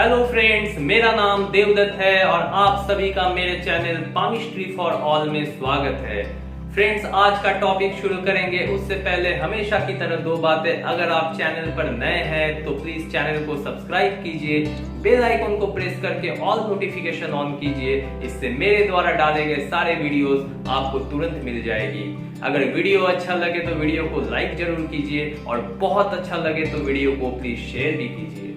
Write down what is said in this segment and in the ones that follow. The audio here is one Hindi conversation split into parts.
हेलो फ्रेंड्स, मेरा नाम देवदत्त है और आप सभी का मेरे चैनल पामिस्ट्री फॉर ऑल में स्वागत है। फ्रेंड्स, आज का टॉपिक शुरू करेंगे उससे पहले हमेशा की तरह दो बातें। अगर आप चैनल पर नए हैं तो प्लीज चैनल को सब्सक्राइब कीजिए, बेल आइकन को प्रेस करके ऑल नोटिफिकेशन ऑन कीजिए। इससे मेरे द्वारा डाले गए सारे वीडियोस आपको तुरंत मिल जाएगी। अगर वीडियो अच्छा लगे तो वीडियो को लाइक जरूर कीजिए और बहुत अच्छा लगे तो वीडियो को प्लीज शेयर भी कीजिए।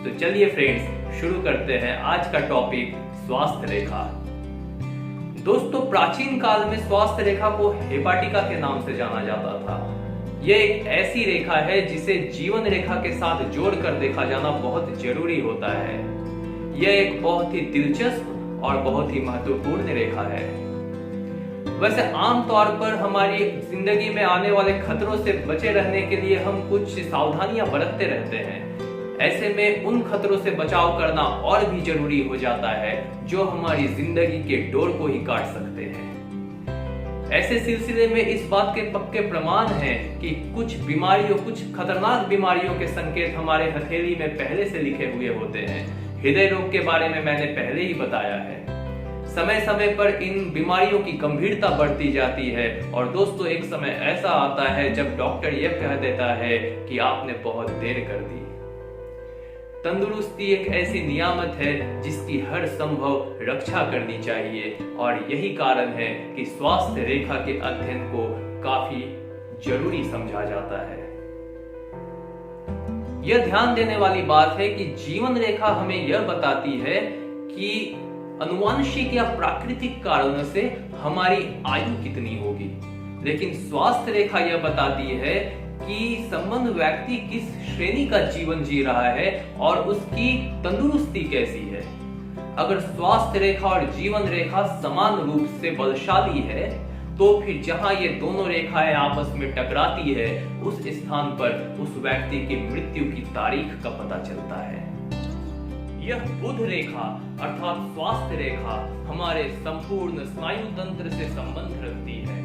तो चलिए फ्रेंड्स, शुरू करते हैं आज का टॉपिक, स्वास्थ्य रेखा। दोस्तों, प्राचीन काल में स्वास्थ्य रेखा को हेपाटिका के नाम से जाना जाता था। यह एक ऐसी रेखा है जिसे जीवन रेखा के साथ जोड़कर देखा जाना बहुत जरूरी होता है। यह एक बहुत ही दिलचस्प और बहुत ही महत्वपूर्ण रेखा है। वैसे आमतौर पर हमारी जिंदगी में आने वाले खतरों से बचे रहने के लिए हम कुछ सावधानियां बरतते रहते हैं। ऐसे में उन खतरों से बचाव करना और भी जरूरी हो जाता है जो हमारी जिंदगी के डोर को ही काट सकते हैं। ऐसे सिलसिले में इस बात के पक्के प्रमाण हैं कि कुछ बीमारियों, कुछ खतरनाक बीमारियों के संकेत हमारे हथेली में पहले से लिखे हुए होते हैं। हृदय रोग के बारे में मैंने पहले ही बताया है। समय समय पर इन बीमारियों की गंभीरता बढ़ती जाती है और दोस्तों, एक समय ऐसा आता है जब डॉक्टर यह कह देता है कि आपने बहुत देर कर दी। तंदुरुस्ती एक ऐसी नियामत है जिसकी हर संभव रक्षा करनी चाहिए और यही कारण है कि स्वास्थ्य रेखा के अध्ययन को काफी जरूरी समझा जाता है। यह ध्यान देने वाली बात है कि जीवन रेखा हमें यह बताती है कि अनुवांशिक या प्राकृतिक कारणों से हमारी आयु कितनी होगी, लेकिन स्वास्थ्य रेखा यह बताती है कि संबंध व्यक्ति किस श्रेणी का जीवन जी रहा है और उसकी तंदुरुस्ती कैसी है। अगर स्वास्थ्य रेखा और जीवन रेखा समान रूप से बलशाली है तो फिर जहां ये दोनों रेखाएं आपस में टकराती है, उस स्थान पर उस व्यक्ति की मृत्यु की तारीख का पता चलता है। यह बुध रेखा अर्थात स्वास्थ्य रेखा हमारे संपूर्ण स्नायु तंत्र से संबंध रखती है।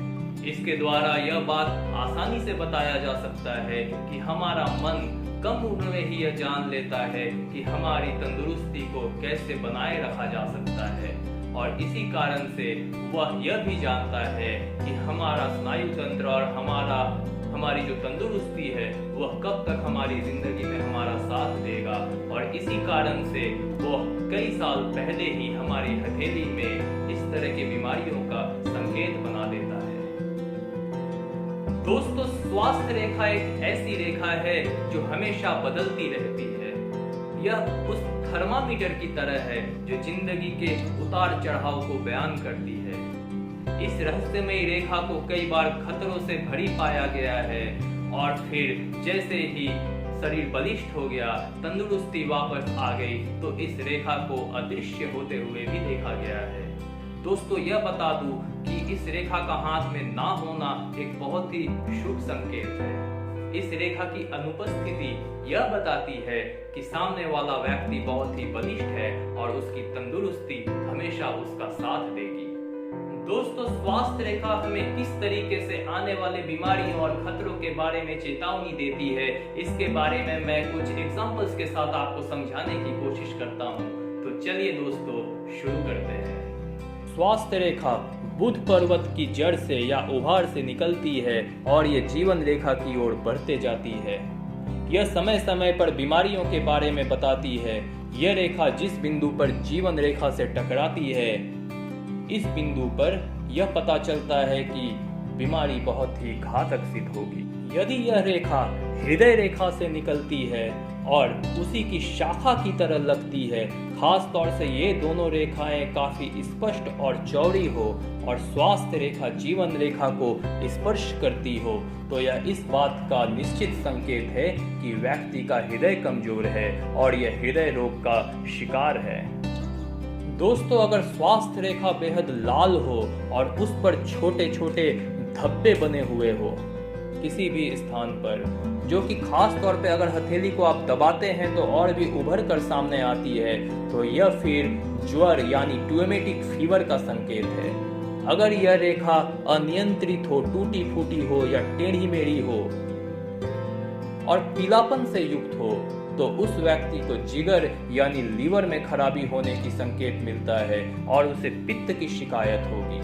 इसके द्वारा यह बात आसानी से बताया जा सकता है कि हमारा मन कम उम्र में ही यह जान लेता है कि हमारी तंदुरुस्ती को कैसे बनाए रखा जा सकता है और इसी कारण से वह यह भी जानता है कि हमारा स्नायु तंत्र और हमारी जो तंदुरुस्ती है वह कब तक हमारी जिंदगी में हमारा साथ देगा और इसी कारण से वह कई साल पहले ही हमारी हथेली में इस तरह की बीमारियों का संकेत बना देता है। दोस्तों, स्वास्थ्य रेखा एक ऐसी रेखा है जो हमेशा बदलती रहती है। यह उस थर्मामीटर की तरह है जो जिंदगी के उतार चढ़ाव को बयान करती है। इस रहस्यमयी रेखा को कई बार खतरों से भरी पाया गया है और फिर जैसे ही शरीर बलिष्ठ हो गया, तंदुरुस्ती वापस आ गई, तो इस रेखा को अदृश्य होते हुए भी देखा गया है। दोस्तों, यह बता दूं कि इस रेखा का हाथ में ना होना एक बहुत ही शुभ संकेत है। इस रेखा की अनुपस्थिति यह बताती है कि सामने वाला व्यक्ति बहुत ही बलिष्ठ है और उसकी तंदुरुस्ती हमेशा उसका साथ देगी। दोस्तों, स्वास्थ्य रेखा हमें किस तरीके से आने वाले बीमारियों और खतरों के बारे में चेतावनी देती है, इसके बारे में मैं कुछ एग्जांपल्स के साथ आपको समझाने की कोशिश करता हूँ। तो चलिए दोस्तों, शुरू करते हैं। स्वास्थ्य रेखा बुध पर्वत की जड़ से या उभार से निकलती है और ये जीवन रेखा की ओर बढ़ते जाती है। यह समय समय पर बीमारियों के बारे में बताती है। यह रेखा जिस बिंदु पर जीवन रेखा से टकराती है, इस बिंदु पर यह पता चलता है कि बीमारी बहुत ही घातक सिद्ध होगी। यदि यह रेखा हृदय रेखा से निकलती है और उसी की शाखा की तरह लगती है, खास तौर से ये दोनों रेखाएं काफी स्पष्ट और चौड़ी हो और स्वास्थ्य रेखा जीवन रेखा को स्पर्श करती हो, तो यह इस बात का निश्चित संकेत है कि व्यक्ति का हृदय कमजोर है और यह हृदय रोग का शिकार है। दोस्तों, अगर स्वास्थ्य रेखा बेहद लाल हो और उस पर छोटे छोटे धब्बे बने हुए हो किसी भी स्थान पर, जो कि खास तौर पे अगर हथेली को आप दबाते हैं तो और भी उभर कर सामने आती है, तो यह फिर ज्वर यानी ट्यूमेटिक फीवर का संकेत है। अगर यह रेखा अनियंत्रित हो, टूटी फूटी हो या टेढ़ी मेढ़ी हो और पीलापन से युक्त हो, तो उस व्यक्ति को जिगर यानी लीवर में खराबी होने की संकेत मिलता है और उसे पित्त की शिकायत होगी।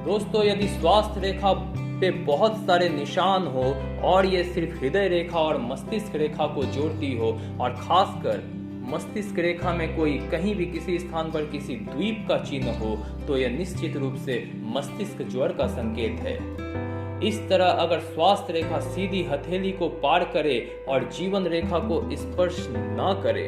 दोस्तों, यदि स्वास्थ्य रेखा पे बहुत सारे निशान हो और ये सिर्फ हृदय रेखा और मस्तिष्क रेखा को जोड़ती हो और खासकर मस्तिष्क रेखा में कोई कहीं भी किसी स्थान पर किसी द्वीप का चिन्ह हो, तो यह निश्चित रूप से मस्तिष्क ज्वर का संकेत है। इस तरह अगर स्वास्थ्य रेखा सीधी हथेली को पार करे और जीवन रेखा को स्पर्श न करे,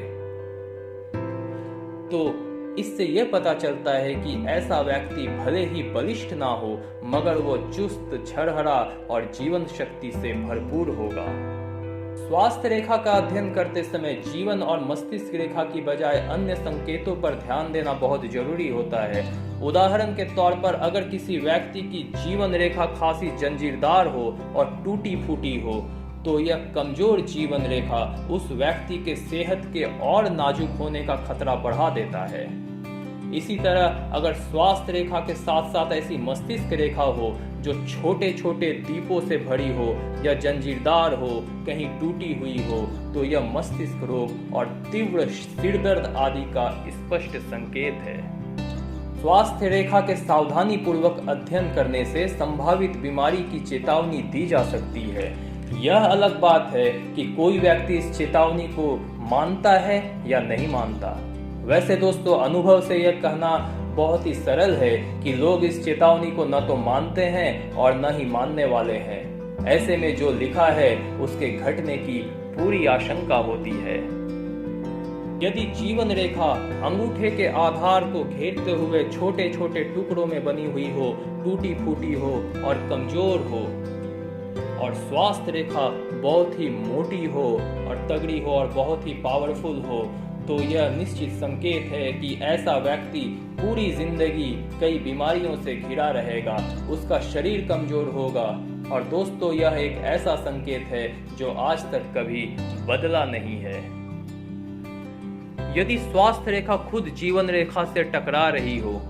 तो इससे यह पता चलता है कि ऐसा व्यक्ति भले ही बलिष्ठ ना हो, मगर वो चुस्त, झरहरा और जीवन शक्ति से भरपूर होगा। स्वास्थ्य रेखा का अध्ययन करते समय जीवन और मस्तिष्क रेखा की बजाय अन्य संकेतों पर ध्यान देना बहुत जरूरी होता है। उदाहरण के तौर पर अगर किसी व्यक्ति की जीवन रेखा खासी जंजीरदार हो और टूटी फूटी हो, तो यह कमजोर जीवन रेखा उस व्यक्ति के सेहत के और नाजुक होने का खतरा बढ़ा देता है। इसी तरह अगर स्वास्थ्य रेखा के साथ साथ ऐसी मस्तिष्क रेखा हो जो छोटे छोटे दीपों से भरी हो या जंजीरदार हो, कहीं टूटी हुई हो, तो यह मस्तिष्क रोग और तीव्र सिरदर्द आदि का स्पष्ट संकेत है। स्वास्थ्य रेखा के सावधानी पूर्वक अध्ययन करने से संभावित बीमारी की चेतावनी दी जा सकती है। यह अलग बात है कि कोई व्यक्ति इस चेतावनी को मानता है या नहीं मानता। वैसे दोस्तों, अनुभव से यह कहना बहुत ही सरल है कि लोग इस चेतावनी को न तो मानते हैं और न ही मानने वाले हैं। ऐसे में जो लिखा है उसके घटने की पूरी आशंका होती है। यदि जीवन रेखा अंगूठे के आधार को घेरते हुए छोटे छोटे टुकड़ों में बनी हुई हो, टूटी फूटी हो और कमजोर हो, और स्वास्थ्य रेखा बहुत ही मोटी हो और तगड़ी हो और बहुत ही पावरफुल हो, तो यह निश्चित संकेत है कि ऐसा व्यक्ति पूरी जिंदगी कई बीमारियों से घिरा रहेगा, उसका शरीर कमजोर होगा। और दोस्तों, यह एक ऐसा संकेत है जो आज तक कभी बदला नहीं है। यदि स्वास्थ्य रेखा खुद जीवन रेखा से टकरा रही हो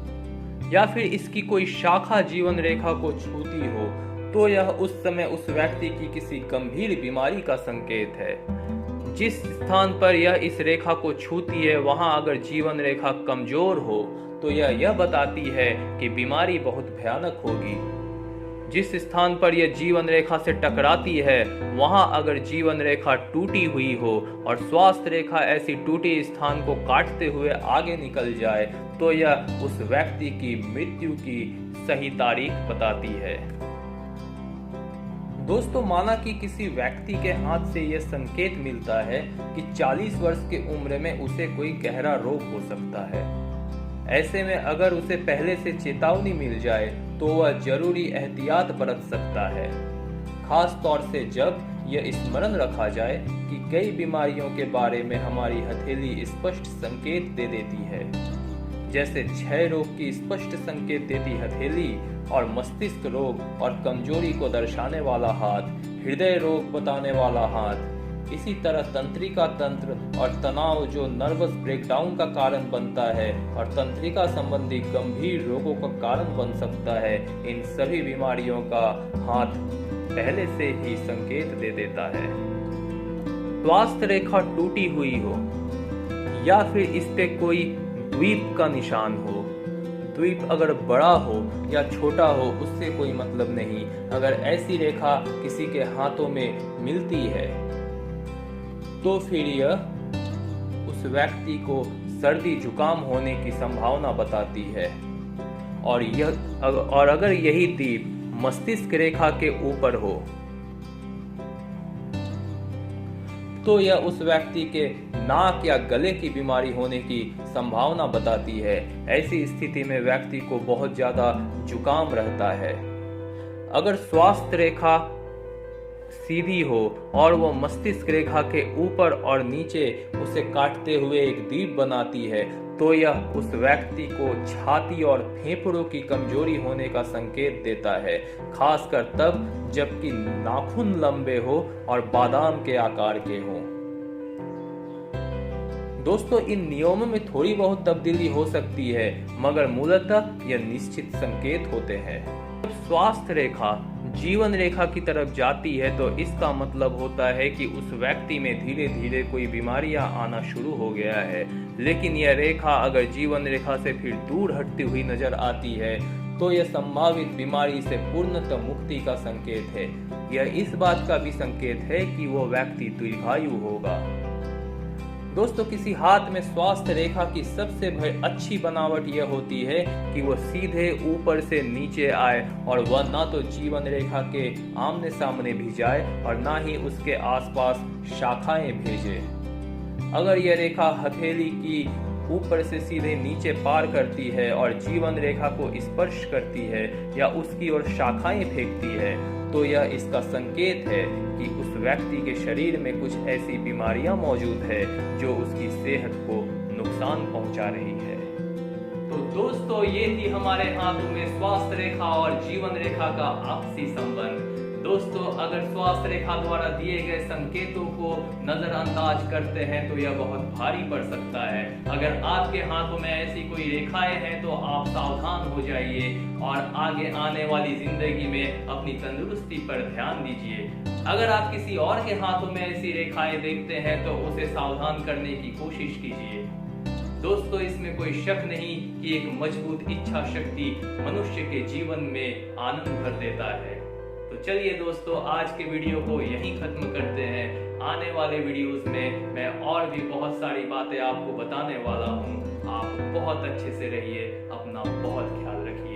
या फिर इसकी कोई शाखा जीवन रेखा को छूती हो, तो यह उस समय उस व्यक्ति की किसी गंभीर बीमारी का संकेत है। जिस स्थान पर यह इस रेखा को छूती है, वहां अगर जीवन रेखा कमजोर हो, तो यह बताती है कि बीमारी बहुत भयानक होगी। जिस स्थान पर यह जीवन रेखा से टकराती है, वहां अगर जीवन रेखा टूटी हुई हो और स्वास्थ्य रेखा ऐसी टूटी स्थान को काटते हुए आगे निकल जाए, तो यह उस व्यक्ति की मृत्यु की सही तारीख बताती है। दोस्तों, माना कि किसी व्यक्ति के हाथ से यह संकेत मिलता है कि 40 वर्ष की उम्र में उसे कोई गहरा रोग हो सकता है। ऐसे में अगर उसे पहले से चेतावनी मिल जाए तो वह जरूरी एहतियात बरत सकता है, खास तौर से जब यह स्मरण रखा जाए कि कई बीमारियों के बारे में हमारी हथेली स्पष्ट संकेत दे देती है। जैसे क्षय रोग की स्पष्ट संकेत देती हथेली और मस्तिष्क रोग और कमजोरी को दर्शाने वाला हाथ, हृदय रोग बताने वाला हाथ। इसी तरह तंत्रिका तंत्र और तनाव जो नर्वस ब्रेकडाउन का कारण बनता है और तंत्रिका संबंधी गंभीर रोगों का कारण बन सकता है, इन सभी बीमारियों का हाथ पहले से ही संकेत दे देता है। स्वास्थ्य रेखा टूटी हुई हो या फिर इस पे कोई द्वीप का निशान हो, द्वीप अगर बड़ा हो या छोटा हो उससे कोई मतलब नहीं। अगर ऐसी रेखा किसी के हाथों में मिलती है तो फिर यह उस व्यक्ति को सर्दी जुकाम होने की संभावना बताती है। और अगर यही द्वीप मस्तिष्क रेखा के ऊपर हो तो यह उस व्यक्ति के नाक या गले की बीमारी होने की संभावना बताती है। ऐसी स्थिति में व्यक्ति को बहुत ज्यादा जुकाम रहता है। अगर स्वास्थ्य रेखा सीधी हो और वो मस्तिष्क रेखा के ऊपर और नीचे उसे काटते हुए एक द्वीप बनाती है, तो यह उस व्यक्ति को छाती और फेफड़ों की कमजोरी होने का संकेत देता है, खासकर तब जबकि नाखून लंबे हो और बादाम के आकार के हों। दोस्तों, इन नियमों में थोड़ी बहुत तब्दीली हो सकती है, मगर मूलतः यह निश्चित संकेत होते हैं। जब स्वास्थ्य रेखा जीवन रेखा की तरफ जाती है तो इसका मतलब होता है कि उस व्यक्ति में धीरे धीरे कोई बीमारियां आना शुरू हो गया है। लेकिन यह रेखा अगर जीवन रेखा से फिर दूर हटती हुई नजर आती है तो यह संभावित बीमारी से पूर्णतः मुक्ति का संकेत है। यह इस बात का भी संकेत है कि वो व्यक्ति दीर्घायु होगा। दोस्तों, किसी हाथ में स्वास्थ्य रेखा की सबसे अच्छी बनावट यह होती है कि वह सीधे ऊपर से नीचे आए और वह ना तो जीवन रेखा के आमने सामने भी जाए और ना ही उसके आसपास शाखाएं भेजे। अगर यह रेखा हथेली की ऊपर से सीधे नीचे पार करती है और जीवन रेखा को स्पर्श करती है या उसकी ओर शाखाएं फेंकती है तो यह इसका संकेत है कि उस व्यक्ति के शरीर में कुछ ऐसी बीमारियां मौजूद है जो उसकी सेहत को नुकसान पहुंचा रही है। तो दोस्तों, ये थी हमारे हाथों में स्वास्थ्य रेखा और जीवन रेखा का आपसी संबंध। दोस्तों, अगर स्वास्थ्य रेखा द्वारा दिए गए संकेतों को नजरअंदाज करते हैं तो यह बहुत भारी पड़ सकता है। अगर आपके हाथों में ऐसी कोई रेखाएं हैं तो आप सावधान हो जाइए और आगे आने वाली जिंदगी में अपनी तंदुरुस्ती पर ध्यान दीजिए। अगर आप किसी और के हाथों में ऐसी रेखाएं देखते हैं तो उसे सावधान करने की कोशिश कीजिए। दोस्तों, इसमें कोई शक नहीं कि एक मजबूत इच्छा शक्ति मनुष्य के जीवन में आनंद भर देता है। तो चलिए दोस्तों, आज के वीडियो को यहीं खत्म करते हैं। आने वाले वीडियोस में मैं और भी बहुत सारी बातें आपको बताने वाला हूँ। आप बहुत अच्छे से रहिए, अपना बहुत ख्याल रखिए।